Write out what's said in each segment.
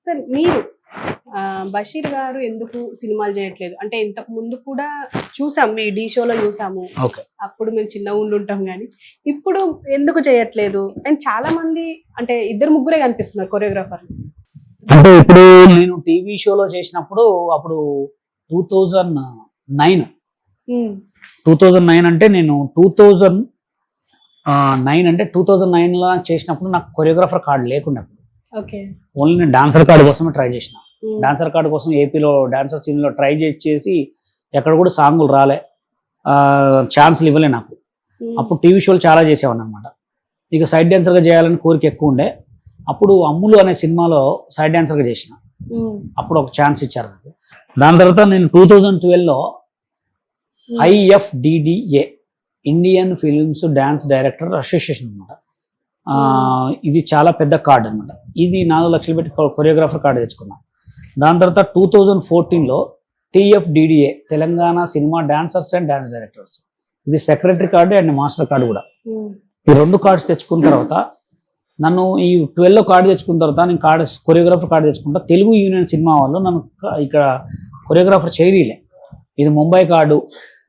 Sir మీరు బషీర్ గారు ఎందుకు సినిమాలు చేయట్లేదు అంటే ఇంతకు ముందు కూడా చూసాం, మీ ఢీ షోలో చూసాము. అప్పుడు మేము చిన్నగా ఉండుంటాం కానీ ఇప్పుడు ఎందుకు చేయట్లేదు? అండ్ చాలా మంది అంటే ఇద్దరు ముగ్గురే కనిపిస్తున్నారు కొరియోగ్రాఫర్. అంటే ఇప్పుడు నేను టీవీ షోలో చేసినప్పుడు అప్పుడు 2009 అంటే నేను 2009 అంటే 2009లో చేసినప్పుడు నాకు కొరియోగ్రాఫర్ కార్డు లేకున్నప్పుడు ఓన్లీ నేను డాన్సర్ కార్డు కోసమే ట్రై చేసిన. డాన్సర్ కార్డు కోసం ఏపీలో డాన్సర్ సీన్లో ట్రై చేసి ఎక్కడ కూడా సాంగులు రాలే, ఛాన్స్లు ఇవ్వలే నాకు. అప్పుడు టీవీ షోలు చాలా చేసేవాడిని అనమాట. ఇక సైడ్ డాన్సర్గా చేయాలని కోరిక ఎక్కువ ఉండే. అప్పుడు అమ్ములు అనే సినిమాలో సైడ్ డాన్సర్గా చేసిన. అప్పుడు ఒక ఛాన్స్ ఇచ్చారు నాకు. దాని తర్వాత నేను 2012లో IFDDA Indian films dance director association అనమాట. ఇది చాలా పెద్ద కార్డు అనమాట. ఇది 4 లక్షలు పెట్టి కొరియోగ్రాఫర్ కార్డు తెచ్చుకున్నాను. దాని తర్వాత 2014లో TFDDA Telangana cinema dancers and dance directors, ఇది secretary card and master card కూడా. ఈ 2 కార్డ్స్ తెచ్చుకున్న తర్వాత నన్ను ఈ 12లో కార్డు తెచ్చుకున్న తర్వాత నేను కొరియోగ్రాఫర్ కార్డు తెచ్చుకుంటా. తెలుగు యూనియన్ సినిమా వాళ్ళు నన్ను ఇక్కడ కొరియోగ్రాఫర్ చేయలే. ఇది ముంబై కార్డు,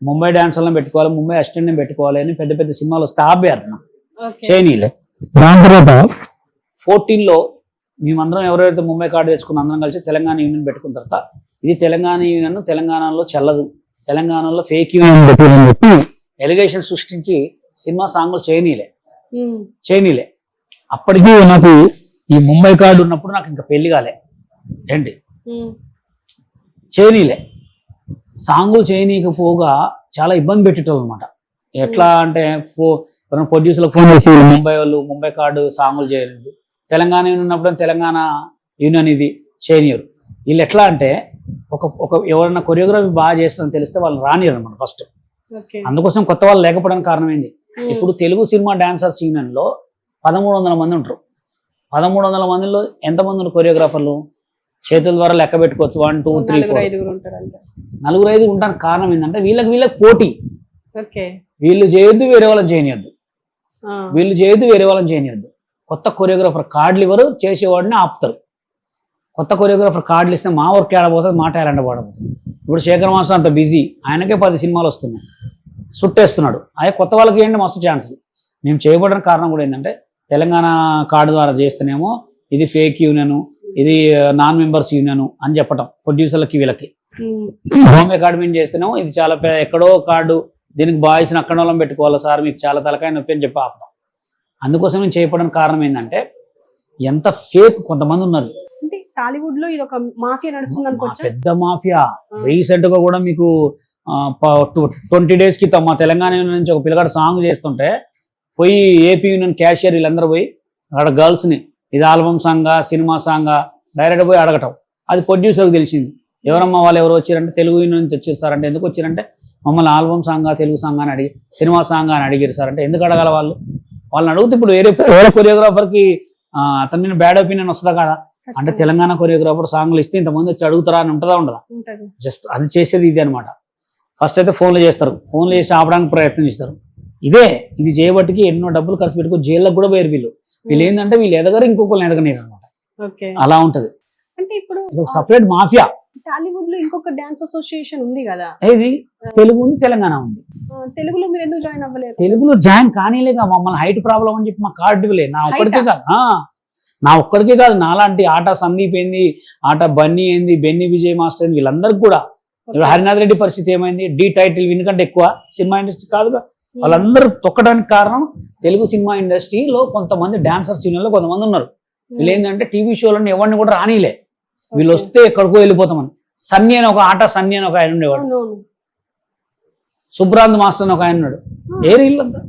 ముంబై డాన్సర్లను పెట్టుకోవాలి, ముంబై అసిస్టెంట్ని పెట్టుకోవాలి అని పెద్ద పెద్ద సినిమాలు వస్తే ఆపారు చేయనీలే. దాని తర్వాత 14లో మేమందరం ఎవరైతే ముంబై కార్డు తెచ్చుకున్న అందరం కలిసి తెలంగాణ యూనియన్ పెట్టుకున్న తర్వాత ఇది తెలంగాణ యూనియన్ తెలంగాణలో చెల్లదు, తెలంగాణలో ఫేక్ యూనియన్ పెట్టాలని చెప్పి ఎలిగేషన్ సృష్టించి సినిమా సాంగ్లు చేయనీలే. అప్పటికి నాకు ఈ ముంబై కార్డు ఉన్నప్పుడు నాకు ఇంకా పెళ్లి కాలే, ఏంటి చేయనీలే. సాంగులు చేయనీకపోగా చాలా ఇబ్బంది పెట్టేటోళ్ళు అనమాట. ఎట్లా అంటే ప్రొడ్యూసర్లకు ఫోన్ చేసి ముంబై వాళ్ళు ముంబై కార్డు సాంగులు చేయలేదు, తెలంగాణ యూనియన్ ఉన్నప్పుడు తెలంగాణ యూనియన్ ఇది చేయనియరు. వీళ్ళు ఎట్లా అంటే ఎవరైనా కొరియోగ్రఫీ బాగా చేస్తారని తెలిస్తే వాళ్ళు రానియరు అనమాట ఫస్ట్. అందుకోసం కొత్త వాళ్ళు లేకపోవడానికి కారణం ఏంది, ఇప్పుడు తెలుగు సినిమా డాన్సర్స్ యూనియన్లో 1300 మంది ఉంటారు. 1300 మందిలో ఎంతమంది కొరియోగ్రాఫర్లు చేతుల ద్వారా లెక్క పెట్టుకోవచ్చు, 1 2 3 4 4 5 ఉండడానికి కారణం ఏంటంటే వీళ్ళకి పోటీ. వీళ్ళు చేయొద్దు, వేరే వాళ్ళని చేయనియద్దు, వీళ్ళు చేయొద్దు, వేరే వాళ్ళని చేయనియద్దు. కొత్త కొరియోగ్రాఫర్ కార్డులు ఇవ్వరు, చేసేవాడిని ఆపుతారు. కొత్త కొరియోగ్రాఫర్ కార్డులు ఇస్తే మా వర్క్ ఏడబోతుంది, మా టాలెంట్ పడబోతుంది. ఇప్పుడు శేఖర్ మాస్టర్ అంత బిజీ, ఆయనకే 10 సినిమాలు వస్తున్నాయి, సుట్టేస్తున్నాడు. అదే కొత్త వాళ్ళకి ఏంటి మస్తు ఛాన్సులు. మేము చేయబడడానికి కారణం కూడా ఏంటంటే తెలంగాణ కార్డు ద్వారా చేస్తేనేమో ఇది ఫేక్ యూనియన్, ఇది నాన్ మెంబర్స్ యూనియన్ అని చెప్పటం ప్రొడ్యూసర్లకి వీళ్ళకి. హోమ్ అకాడమీ చేస్తేనేమో ఇది చాలా ఎక్కడో కార్డు, దీనికి బాయ్స్ని అక్కడ వాళ్ళని పెట్టుకోవాలి సార్, మీకు చాలా తలకాయ నొప్పి అని చెప్పి ఆపడం. అందుకోసం నేను చేయడానికి కారణం ఏంటంటే ఎంత ఫేక్ కొంతమంది ఉన్నారు. టాలీవుడ్ లో ఇది ఒక మాఫియా నడుస్తుంది అనుకోవచ్చు, పెద్ద మాఫియా. రీసెంట్ గా కూడా మీకు 20 days క్రితం మా తెలంగాణ యూనియన్ నుంచి ఒక పిల్లగాడు సాంగ్ చేస్తుంటే పోయి ఏపీ యూనియన్ క్యాషియర్ వీళ్ళందరూ పోయి అక్కడ గర్ల్స్ని ఇది ఆల్బమ్ సాంగా సినిమా సాంగా డైరెక్ట్ పోయి అడగటం. అది ప్రొడ్యూసర్కి తెలిసింది. ఎవరమ్మా వాళ్ళు ఎవరు వచ్చారంటే తెలుగు యూనియన్ నుంచి వచ్చేస్తారంటే, ఎందుకు వచ్చారంటే మమ్మల్ని ఆల్బమ్ సాంగా తెలుగు సాంగ్ అని అడిగి సినిమా సాంగ్ అని అడిగారు సార్ అంటే, ఎందుకు అడగాల వాళ్ళని అడిగితే ఇప్పుడు వేరే కొరియోగ్రాఫర్కి అతని మీద బ్యాడ్ ఒపీనియన్ వస్తుందా కదా. అంటే తెలంగాణ కొరియోగ్రాఫర్ సాంగ్లు ఇస్తే ఇంతమంది వచ్చి అడుగుతారా అని ఉంటుందా ఉండదా? జస్ట్ అది చేసేది ఇది అనమాట. ఫస్ట్ అయితే ఫోన్లు చేస్తారు, ఫోన్లు చేసి ఆపడానికి ప్రయత్నం చేస్తారు. ఇది చేయబట్టికి ఎన్నో డబ్బులు ఖర్చు పెట్టుకో జైల్లోకి కూడా పోయారు వీళ్ళు ఏంటంటే వీళ్ళు ఎదగరు, ఇంకొకరు ఎదగనేరు అనమాట. అలా ఉంటది. అంటే ఇప్పుడు సపరేట్ మాఫియా. టాలీవుడ్ లో ఇంకొక డాన్స్ అసోసియేషన్ ఉంది కదా, ఇది తెలుగు ఉంది, తెలంగాణ ఉంది. తెలుగులో మీరు ఎందుకు జాయిన్ అవ్వలేదు? తెలుగులో జాయిన్ కానీలేగా, మమ్మల్ని హైట్ ప్రాబ్లం అని చెప్పి మా కార్డు ఇవ్వలే. నా ఒక్కడికే కాదు నాలాంటి ఆట సందీప్ ఏంది, ఆట బన్నీ ఏంది, బెన్నీ విజయ్ మాస్టర్ ఏంది, వీళ్ళందరికీ కూడా. ఇప్పుడు హరినాథ్ రెడ్డి పరిస్థితి ఏమైంది, డి టైటిల్ వినకంటే ఎక్కువ సినిమా ఇండస్ట్రీ కాదుగా. వాళ్ళందరూ తొక్కడానికి కారణం తెలుగు సినిమా ఇండస్ట్రీలో కొంతమంది డాన్సర్స్ యూనియన్లో కొంతమంది ఉన్నారు. వీళ్ళు ఏంటంటే టీవీ షోలను ఎవరిని కూడా రానిలే, వీళ్ళు వస్తే ఎక్కడికో వెళ్ళిపోతామని. సన్నీ అని ఒక ఆట సన్నీ అని ఒక ఆయన ఉండేవాడు, సుబ్రాంత్ మాస్టర్ అని ఒక ఆయన ఉన్నాడు. ఏ వీళ్ళంతా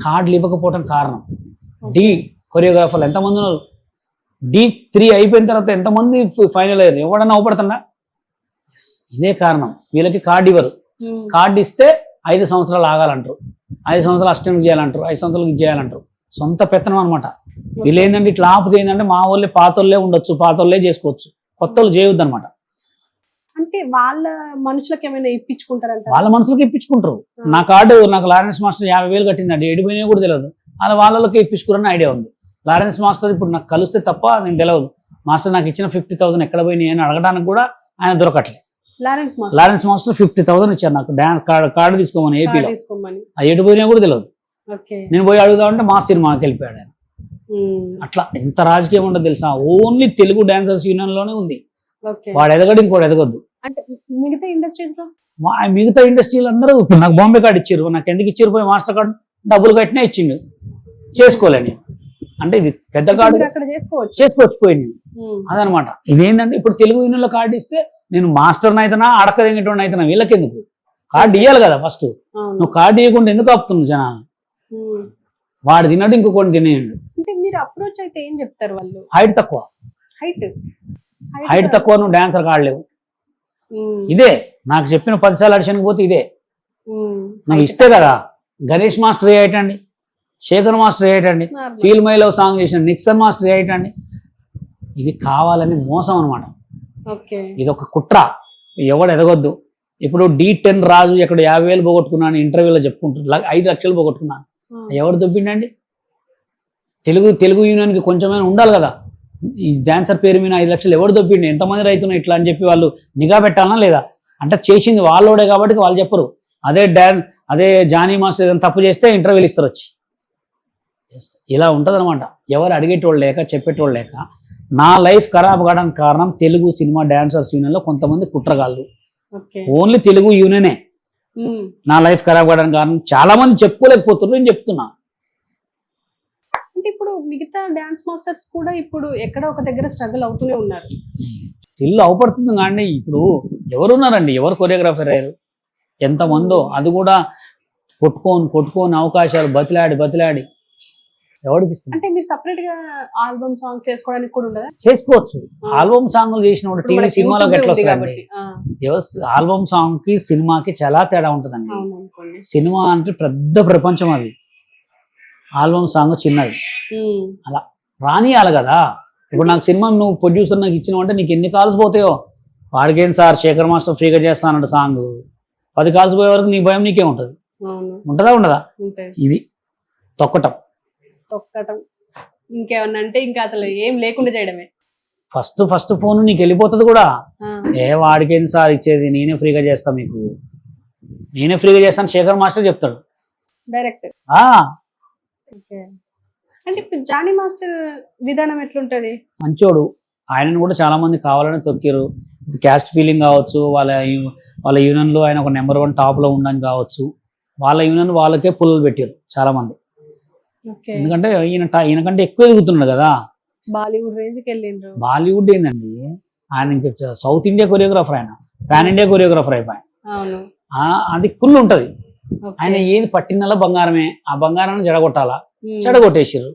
కార్డులు ఇవ్వకపోవడం కారణం. డి కొరియోగ్రాఫర్లు ఎంతమంది ఉన్నారు, D3 అయిపోయిన తర్వాత ఎంతమంది ఫైనల్ అయ్యారు, ఎవడన్నా అవపడుతుందా? ఇదే కారణం. వీళ్ళకి కార్డు ఇవ్వరు, కార్డు ఇస్తే 5 సంవత్సరాలు ఆగాలంటారు, 5 సంవత్సరాలు అసిస్టెంట్ చేయాలంటారు, 5 సంవత్సరాలు చేయాలంటారు. సొంత పెత్తనం అనమాట. వీళ్ళు ఏంటంటే ఇట్లా ఆపుతే ఏంటంటే మా వాళ్ళే పాతోళ్ళే ఉండొచ్చు, పాతోళ్ళే చేసుకోవచ్చు, కొత్త వాళ్ళు చేయొద్దు అనమాట. అంటే వాళ్ళ మనుషులకు ఏమైనా ఇప్పించుకుంటారంట? వాళ్ళ మనుషులకు ఇప్పించుకుంటారు. నా కార్డు నాకు లారెన్స్ మాస్టర్ 50,000 కట్టిందండి, ఎడిపోయినా కూడా తెలియదు. వాళ్ళకి ఇప్పించుకోరని ఐడియా ఉంది. లారెన్స్ మాస్టర్ ఇప్పుడు నాకు కలిస్తే తప్ప నేను తెలియదు. మాస్టర్ నాకు ఇచ్చిన 50,000 ఎక్కడ పోయినాయి అని అడగడానికి కూడా ఆయన దొరకట్లేదు. లారెన్స్ మాస్టర్ 50,000 ఇచ్చారు నాకు డాన్స్ కార్డు తీసుకోమని ఏపీలో. తీసుకోమని. ఆ ఎటు పోయినా కూడా తెలియదు. ఓకే. నేను పోయి అడుగుదామంటే మా సినిమాకి వెళ్ళిపోయాడు ఆయన. అట్లా ఎంత రాజకీయం ఉండదు తెలుసా, ఓన్లీ తెలుగు డాన్సర్స్ యూనియన్ లోనే ఉంది. ఓకే. వాడు ఎదగడు ఇంకోటి ఎదగొద్దు. అంటే మిగతా ఇండస్ట్రీస్ లో మిగతా ఇండస్ట్రీలు అందరూ నాకు బాంబే కార్డు ఇచ్చారు, నాకు ఎందుకు ఇచ్చారు, పోయి మాస్టర్ కార్డు డబ్బులు కట్టినా ఇచ్చిండు, చేసుకోలే నేను. అంటే ఇది పెద్ద కార్డు అక్కడ చేసుకోవచ్చు పోయి నేను. అదనమాట. ఇదేంటంటే ఇప్పుడు తెలుగు యూనియన్ లో కార్డు ఇస్తే నేను మాస్టర్ని అయితేనా అడకదెంగటోడిని అయితేనా, వీళ్ళకెందుకు కార్డు ఇవ్వాలి కదా ఫస్ట్. నువ్వు కార్డు ఇవ్వకుండా ఎందుకు ఆపుతున్నావు జనాన్ని? వాడు తిన్నాడు ఇంకొకటి తినేయండు. అంటే మీరు అప్రోచ్ అయితే ఏం చెప్తారు వాళ్ళు? హైట్ తక్కువ, హైట్ తక్కువ, నువ్వు డాన్సర్ కాడలేవు. ఇదే నాకు చెప్పిన 10 సార్లు అడిషన్కి పోతే ఇదే. నువ్వు ఇస్తే కదా గణేష్ మాస్టర్ ఏటండి, శేఖర్ మాస్టర్ ఏటండి, ఫీల్ మై లవ్ సాంగ్ చేసిన నిక్సన్ మాస్టర్ ఏటండి. ఇది కావాలని మోసం అనమాట. ఇది ఒక కుట్ర, ఎవడు ఎదగొద్దు. ఇప్పుడు D10 రాజు ఎక్కడ 50,000 పోగొట్టుకున్నాను ఇంటర్వ్యూలో చెప్పుకుంటున్నాను, 5 లక్షలు పోగొట్టుకున్నాను. ఎవరు దొబ్బిండండి? తెలుగు యూనియన్కి కొంచెమైనా ఉండాలి కదా. ఈ డాన్సర్ పేరు మీద 5 లక్షలు ఎవరు దొబ్బిండి, ఎంతమంది రైతున్నా ఇట్లా అని చెప్పి వాళ్ళు నిఘా పెట్టాలనా లేదా? అంటే చేసింది వాళ్ళోడే కాబట్టి వాళ్ళు చెప్పరు. అదే జానీ మాస్టర్ ఏదైనా తప్పు చేస్తే ఇంటర్వ్యూలు ఇస్తారు వచ్చి. ఇలా ఉంటుంది అనమాట. ఎవరు అడిగేటోళ్ళు లేక చెప్పేటోళ్ళు లేక నా లైఫ్ ఖరాబ్ కావడానికి కారణం తెలుగు సినిమా డాన్సర్స్ యూనియన్లో కొంతమంది కుట్రగాళ్ళు. ఓన్లీ తెలుగు యూనియనే నా లైఫ్ ఖరాబ్ కావడానికి కారణం. చాలా మంది చెప్పుకోలేకపోతున్నారు, నేను చెప్తున్నా. అంటే ఇప్పుడు మిగతా డాన్స్ మాస్టర్స్ కూడా ఇప్పుడు ఎక్కడ ఒక దగ్గర స్ట్రగుల్ అవుతూనే ఉన్నారు. స్టిల్ అవపడుతుంది కానీ ఇప్పుడు ఎవరున్నారండి, ఎవరు కొరియోగ్రాఫర్ అయ్యారు? ఎంతమందో. అది కూడా కొట్టుకోని అవకాశాలు బతిలాడి ఎవరికి ఇస్తుంది? అంటే మీరు సపరేట్ గా ఆల్బమ్ సాంగ్స్ చేసుకోవడానికి కూడా ఉండదా? చేసుకోవచ్చు. ఆల్బమ్ సాంగ్లు చేసినప్పుడు టీవీ సినిమాలోకి ఎట్లా వస్తాయండి? ఆల్బమ్ సాంగ్ కి సినిమాకి చాలా తేడా ఉంటుందండి. సినిమా అంటే పెద్ద ప్రపంచం, అది ఆల్బమ్ సాంగ్ చిన్నది. అలా రానియాలి కదా. ఇప్పుడు నాకు సినిమా నువ్వు ప్రొడ్యూసర్ నాకు ఇచ్చినావు అంటే నీకు ఎన్ని కాల్స్ పోతాయో. వాడికేం సార్ శేఖర్ మాస్టర్ ఫ్రీగా చేస్తానంట సాంగ్, 10 కాల్స్ పోయే వరకు నీ భయం నీకే ఉంటుంది. ఉంటుందా ఉండదా? ఇది తొక్కటం ఇంకేమన్నా అంటే ఇంకా అసలు ఏం లేకుండా చేయడమే. ఫస్ట్ ఫోన్ నీకు వెళ్ళిపోతుంది కూడా. వాడికేం సార్ ఇచ్చేది, నేనే ఫ్రీగా చేస్తా, మీకు నేనే ఫ్రీగా చేస్తాను శేఖర్ మాస్టర్ చెప్తాడు డైరెక్ట్. అంటే ఇప్పుడు జానీ మాస్టర్ విధానం ఎట్లుంటది? మంచోడు. ఆయనను కూడా చాలా మంది కావాలని తొక్కిరు. క్యాస్ట్ ఫీలింగ్ కావచ్చు, వాళ్ళ యూనియన్ లో ఆయన ఒక నెంబర్ 1 టాప్ లో ఉండని కావచ్చు. వాళ్ళ యూనియన్ వాళ్ళకే పుల్లలు పెట్టారు చాలా మంది. ఎందుకంటే ఈయనకంటే ఎక్కువ ఎదుగుతున్నాడు కదా. బాలీవుడ్ రేంజ్కి వెళ్ళిండ్రు. బాలీవుడ్ ఏందండి, ఆయన సౌత్ ఇండియా కొరియోగ్రాఫర్, ఆయన పాన్ ఇండియా కొరియోగ్రాఫర్ అయిపోయి. అది కుళ్ళు ఉంటది. ఆయన ఏది పట్టినలా బంగారమే, ఆ బంగారాన్ని చెడగొట్టాలా, చెడగొట్టేసారు.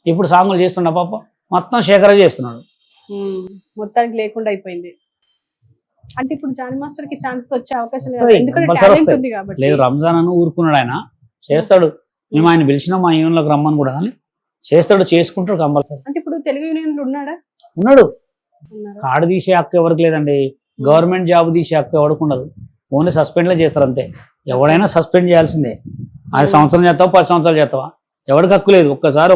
ఇప్పుడు సాంగులు చేస్తున్నా పాప మొత్తం శేఖర చేస్తున్నాడు. మొత్తానికి లేకుండా అయిపోయింది. అంటే ఇప్పుడు జానీ మాస్టర్ కి ఛాన్సెస్ వచ్చే అవకాశం లేదు. రంజాన్ అని ఊరుకున్నాడు, ఆయన చేస్తాడు. మేము ఆయన పిలిచినా మా యూనియన్లోకి రమ్మని కూడా, కానీ చేస్తాడు, చేసుకుంటాడు కంపల్సరీ. అంటే ఇప్పుడు తెలుగు యూనియన్ ఉన్నాడు. కార్డు తీసే హక్కు ఎవరికి లేదండి. గవర్నమెంట్ జాబ్ తీసే హక్కు ఎవరికి ఉండదు. ఓన్లీ సస్పెండ్లే చేస్తారు అంతే. ఎవడైనా సస్పెండ్ చేయాల్సిందే. 5 సంవత్సరాలు చేస్తావా 10 సంవత్సరాలు చేస్తావా, ఎవరికి హక్కు లేదు. ఒక్కసారి